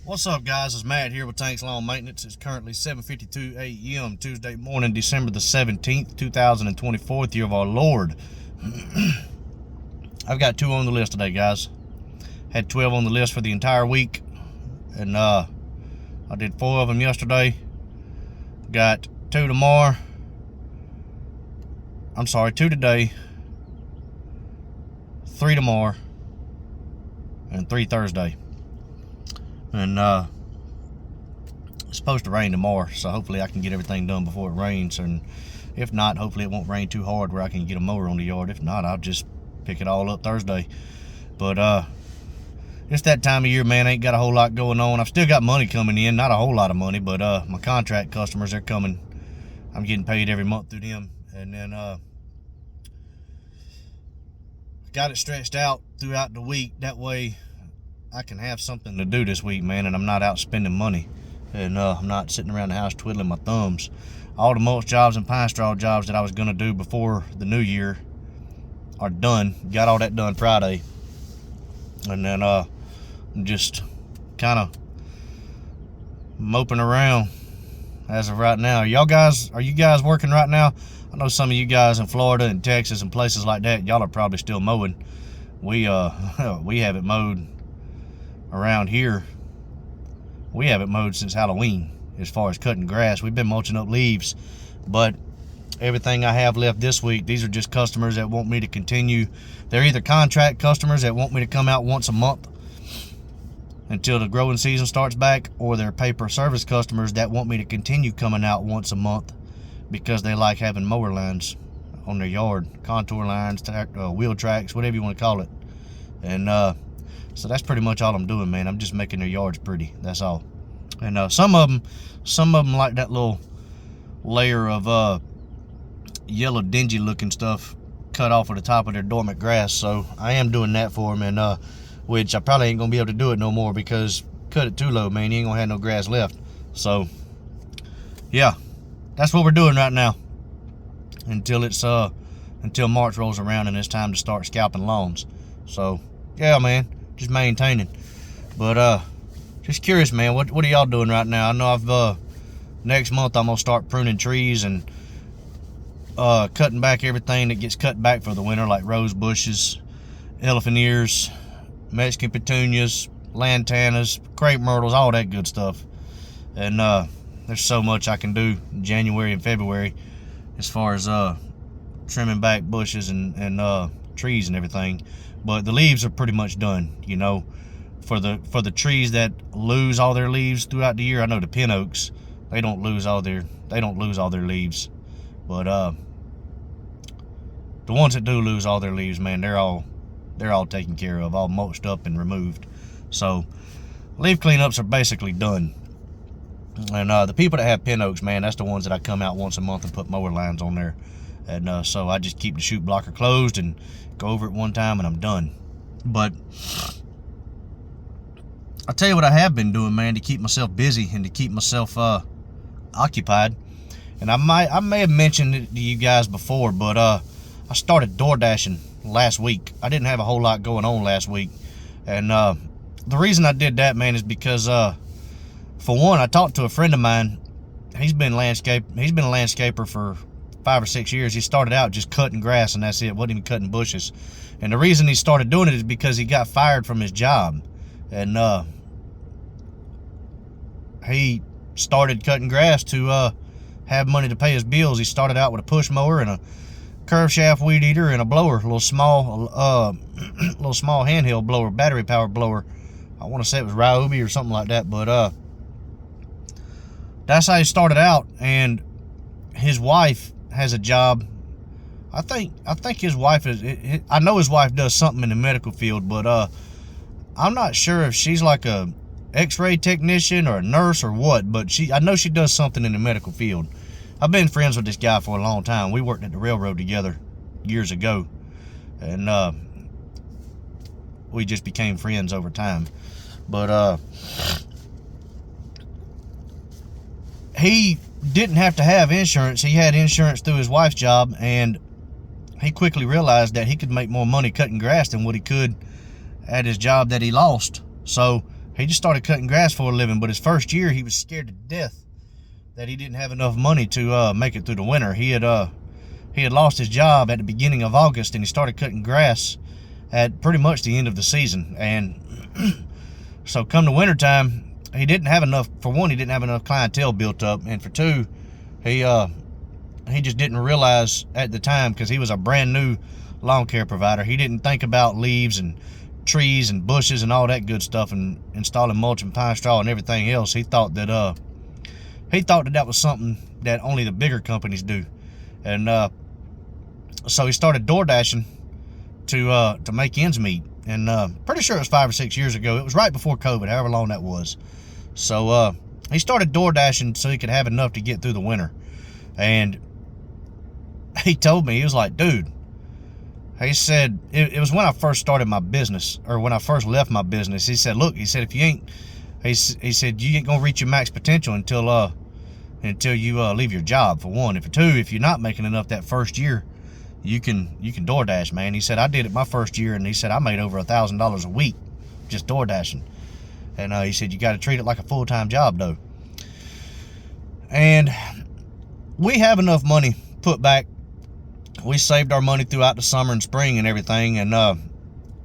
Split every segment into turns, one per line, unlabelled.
What's up, guys? It's Matt here with Tanks Lawn Maintenance. It's currently 7:52 a.m. Tuesday morning, December the 17th, 2024, the year of our Lord. I've got 2 on the list today, guys. Had 12 on the list for the entire week, and I did 4 of them yesterday. Got 2 tomorrow. I'm sorry, 2 today, 3 tomorrow, and 3 Thursday. And it's supposed to rain tomorrow, so hopefully I can get everything done before it rains. And if not, hopefully it won't rain too hard where I can get a mower on the yard. If not, I'll just pick it all up Thursday. But it's that time of year, man. Ain't got a whole lot going on. I've still got money coming in, not a whole lot of money, but my contract customers, they're coming. I'm getting paid every month through them. And then got it stretched out throughout the week. That way I can have something to do this week, man, and I'm not out spending money. And I'm not sitting around the house twiddling my thumbs. All the mulch jobs and pine straw jobs that I was going to do before the new year are done. Got all that done Friday. And then I'm just kind of moping around as of right now. Are you guys working right now? I know some of you guys in Florida and Texas and places like that, y'all are probably still mowing. We haven't mowed around here. We haven't mowed since Halloween as far as cutting grass. We've been mulching up leaves, but everything I have left this week, these are just customers that want me to continue. They're either contract customers that want me to come out once a month until the growing season starts back, or they're paper service customers that want me to continue coming out once a month because they like having mower lines on their yard, contour lines, wheel tracks, whatever you want to call it. And so that's pretty much all I'm doing, man. I'm just making their yards pretty. That's all. And some of them like that little layer of yellow dingy looking stuff cut off of the top of their dormant grass. So I am doing that for them, and which I probably ain't gonna be able to do it no more because cut it too low, man. You ain't gonna have no grass left. So yeah, that's what we're doing right now until March rolls around and it's time to start scalping lawns. So yeah, man, just maintaining. But just curious, man, what are y'all doing right now? I know next month I'm gonna start pruning trees and cutting back everything that gets cut back for the winter, like rose bushes, elephant ears, Mexican petunias, lantanas, crepe myrtles, all that good stuff. And there's so much I can do in January and February as far as trimming back bushes and trees and everything. But the leaves are pretty much done, you know. For the trees that lose all their leaves throughout the year, I know the pin oaks, they don't lose all their leaves. But the ones that do lose all their leaves, man, they're all taken care of, all mulched up and removed. So leaf cleanups are basically done. And the people that have pin oaks, man, that's the ones that I come out once a month and put mower lines on there. And so I just keep the chute blocker closed and go over it one time and I'm done. But I'll tell you what I have been doing, man, to keep myself busy and to keep myself occupied. And I may have mentioned it to you guys before, but I started door dashing last week. I didn't have a whole lot going on last week. And the reason I did that, man, is because for one, I talked to a friend of mine. He's been a landscaper for 5 or 6 years. He started out just cutting grass and that's it. Wasn't even cutting bushes. And the reason he started doing it is because he got fired from his job. And he started cutting grass to have money to pay his bills. He started out with a push mower and a curve shaft weed eater and a blower, a little small handheld blower, battery powered blower. I want to say it was Ryobi or something like that, but that's how he started out. And his wife has a job. I think his wife I know his wife does something in the medical field, but I'm not sure if she's like a x-ray technician or a nurse or what, but I know she does something in the medical field. I've been friends with this guy for a long time. We worked at the railroad together years ago, and we just became friends over time. But he didn't have to have insurance. He had insurance through his wife's job, and he quickly realized that he could make more money cutting grass than what he could at his job that he lost. So he just started cutting grass for a living. But his first year, he was scared to death that he didn't have enough money to make it through the winter. He had lost his job at the beginning of August, and he started cutting grass at pretty much the end of the season. And so come the wintertime, he didn't have enough. For one, he didn't have enough clientele built up, and for two, he just didn't realize at the time, because he was a brand new lawn care provider, he didn't think about leaves and trees and bushes and all that good stuff, and installing mulch and pine straw and everything else. He thought that that was something that only the bigger companies do. And so he started door dashing to make ends meet. And pretty sure it was 5 or 6 years ago. It was right before COVID, however long that was. So he started door dashing so he could have enough to get through the winter. And he told me, he was like, dude, he said, it was when I first started my business, or when I first left my business. He said, look, he said, if you ain't, he said, you ain't gonna reach your max potential until you leave your job, for one. And for two, if you're not making enough that first year, you can DoorDash, man. He said, I did it my first year, and he said I made over $1,000 a week just door dashing. And he said, you got to treat it like a full-time job, though. And we have enough money put back. We saved our money throughout the summer and spring and everything, and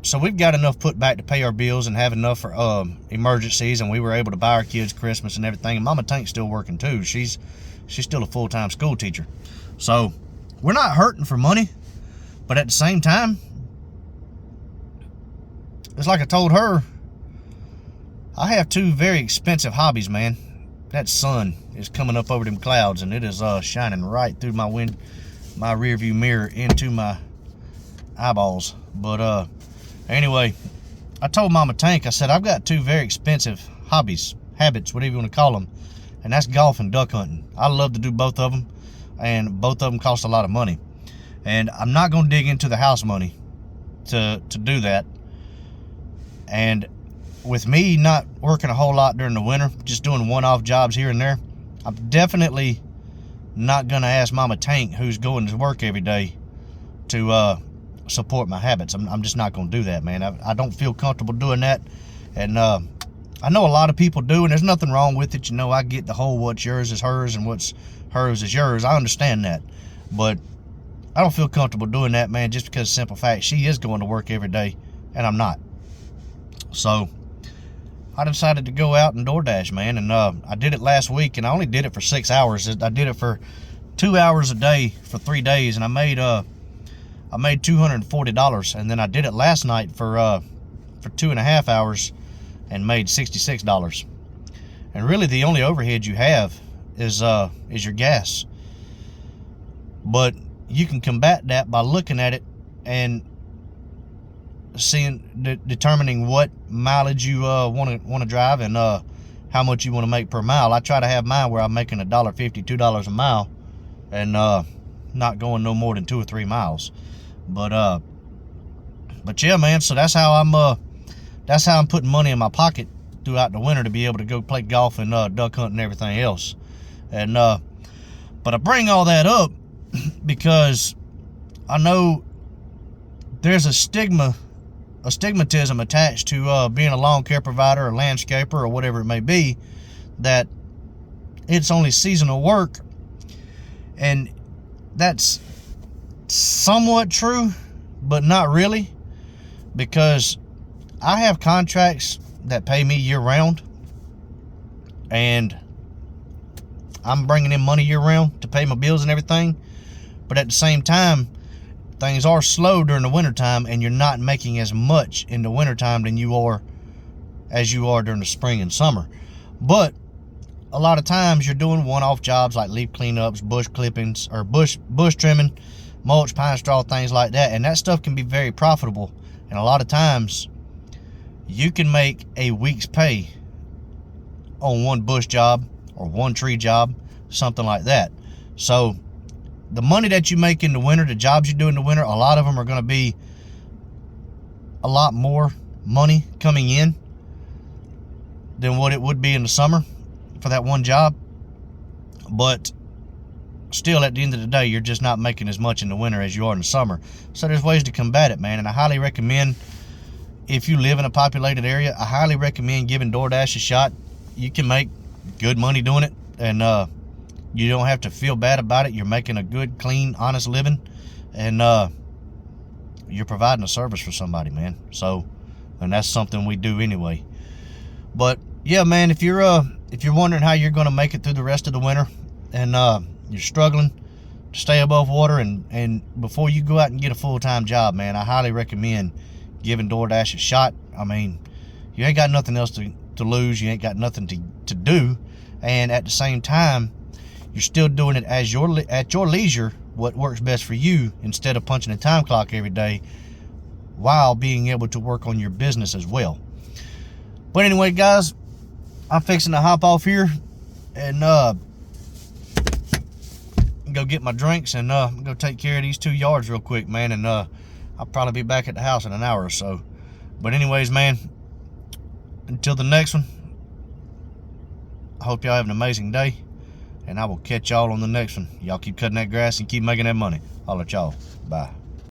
so we've got enough put back to pay our bills and have enough for emergencies. And we were able to buy our kids Christmas and everything. And Mama Tank's still working too. She's still a full-time school teacher. So we're not hurting for money, but at the same time, it's like I told her, I have two very expensive hobbies, man. That sun is coming up over them clouds, and it is shining right through my rear view mirror into my eyeballs. But anyway, I told Mama Tank, I said, I've got two very expensive habits, whatever you want to call them, and that's golf and duck hunting. I love to do both of them, and both of them cost a lot of money. And I'm not going to dig into the house money to do that. And with me not working a whole lot during the winter, just doing one-off jobs here and there, I'm definitely not going to ask Mama Tank, who's going to work every day, to support my habits. I'm just not going to do that, man. I don't feel comfortable doing that. And I know a lot of people do, and there's nothing wrong with it. You know, I get the whole what's yours is hers and what's hers is yours. I understand that. But I don't feel comfortable doing that, man, just because of the simple fact she is going to work every day and I'm not. So I decided to go out and DoorDash, man. And I did it last week, and I only did it for 6 hours. I did it for 2 hours a day for 3 days, and I made $240. And then I did it last night for 2.5 hours and made $66. And really the only overhead you have is your gas. But you can combat that by looking at it and determining what mileage you want to drive, and how much you want to make per mile. I try to have mine where I'm making $1.50, $2 a mile, and not going no more than 2 or 3 miles. But yeah, man. So that's how I'm putting money in my pocket throughout the winter to be able to go play golf and duck hunt and everything else. And but I bring all that up because I know there's a stigmatism attached to being a lawn care provider or landscaper or whatever it may be, that it's only seasonal work. And that's somewhat true, but not really, because I have contracts that pay me year round, and I'm bringing in money year round to pay my bills and everything. But at the same time, things are slow during the wintertime, and you're not making as much in the wintertime than you are during the spring and summer. But a lot of times you're doing one-off jobs like leaf cleanups, bush clippings, or bush trimming, mulch, pine straw, things like that. And that stuff can be very profitable. And a lot of times you can make a week's pay on one bush job or one tree job, something like that. So the money that you make in the winter, the jobs you do in the winter, a lot of them are going to be a lot more money coming in than what it would be in the summer for that one job. But still, at the end of the day, you're just not making as much in the winter as you are in the summer. So there's ways to combat it, man. And I highly recommend if you live in a populated area, I highly recommend giving DoorDash a shot. You can make good money doing it, and you don't have to feel bad about it. You're making a good, clean, honest living, and you're providing a service for somebody, man. So, and that's something we do anyway. But yeah, man, if you're wondering how you're going to make it through the rest of the winter, and you're struggling to stay above water, and before you go out and get a full-time job, man, I highly recommend giving DoorDash a shot. I mean, you ain't got nothing else to lose. You ain't got nothing to do, and at the same time, you're still doing it at your leisure, what works best for you, instead of punching a time clock every day, while being able to work on your business as well. But anyway, guys, I'm fixing to hop off here and go get my drinks, and go take care of these 2 yards real quick, man, and I'll probably be back at the house in an hour or so. But anyways, man, until the next one, I hope y'all have an amazing day, and I will catch y'all on the next one. Y'all keep cutting that grass and keep making that money. I'll let y'all. Bye.